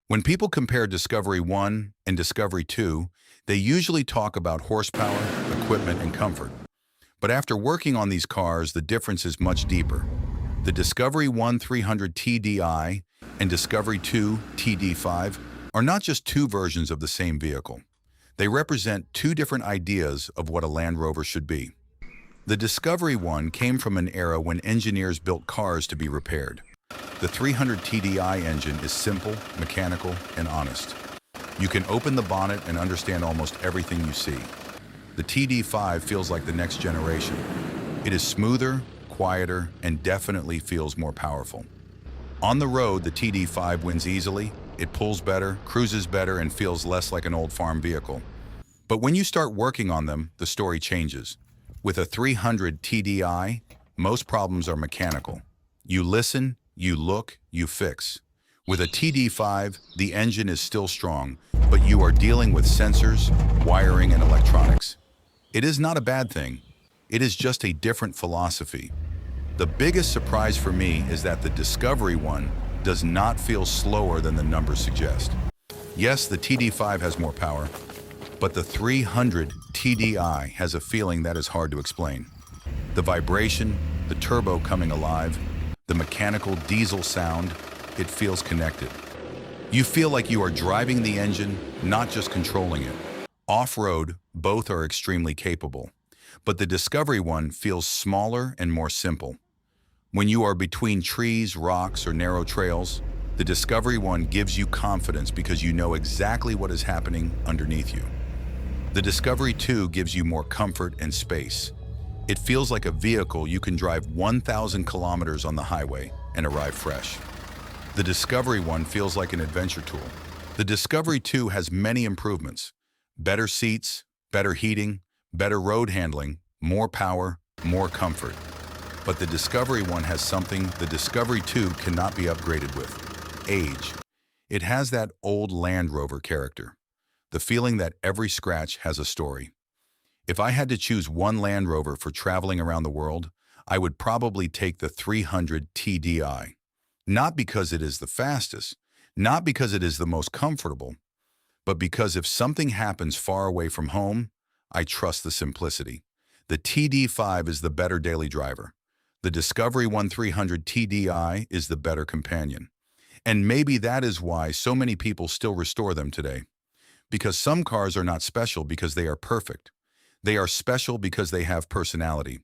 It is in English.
When people compare Discovery 1 and Discovery 2, they usually talk about horsepower, equipment, and comfort. But after working on these cars, the difference is much deeper. The Discovery 1 300 TDI and Discovery 2 TD5 are not just two versions of the same vehicle. They represent two different ideas of what a Land Rover should be. The Discovery 1 came from an era when engineers built cars to be repaired. The 300 TDI engine is simple, mechanical, and honest. You can open the bonnet and understand almost everything you see. The TD5 feels like the next generation. It is smoother, quieter, and definitely feels more powerful. On the road, the TD5 wins easily. It pulls better, cruises better, and feels less like an old farm vehicle. But when you start working on them, the story changes. With a 300 TDI, most problems are mechanical. You listen, you look, you fix. With a TD5, the engine is still strong, but you are dealing with sensors, wiring, and electronics. It is not a bad thing. It is just a different philosophy. The biggest surprise for me is that the Discovery 1 does not feel slower than the numbers suggest. Yes, the TD5 has more power, but the 300 TDI has a feeling that is hard to explain. The vibration, the turbo coming alive, the mechanical diesel sound, it feels connected. You feel like you are driving the engine, not just controlling it. Off-road, both are extremely capable, but the Discovery 1 feels smaller and more simple. When you are between trees, rocks, or narrow trails, the Discovery 1 gives you confidence because you know exactly what is happening underneath you. The Discovery 2 gives you more comfort and space. It feels like a vehicle you can drive 1,000 kilometers on the highway and arrive fresh. The Discovery 1 feels like an adventure tool. The Discovery 2 has many improvements. Better seats, better heating, better road handling, more power, more comfort. But the Discovery 1 has something the Discovery 2 cannot be upgraded with: age. It has that old Land Rover character, the feeling that every scratch has a story. If I had to choose one Land Rover for traveling around the world, I would probably take the 300 TDI. Not because it is the fastest, not because it is the most comfortable, but because if something happens far away from home, I trust the simplicity. The TD5 is the better daily driver. The Discovery 1 300 TDI is the better companion. And maybe that is why so many people still restore them today. Because some cars are not special because they are perfect. They are special because they have personality.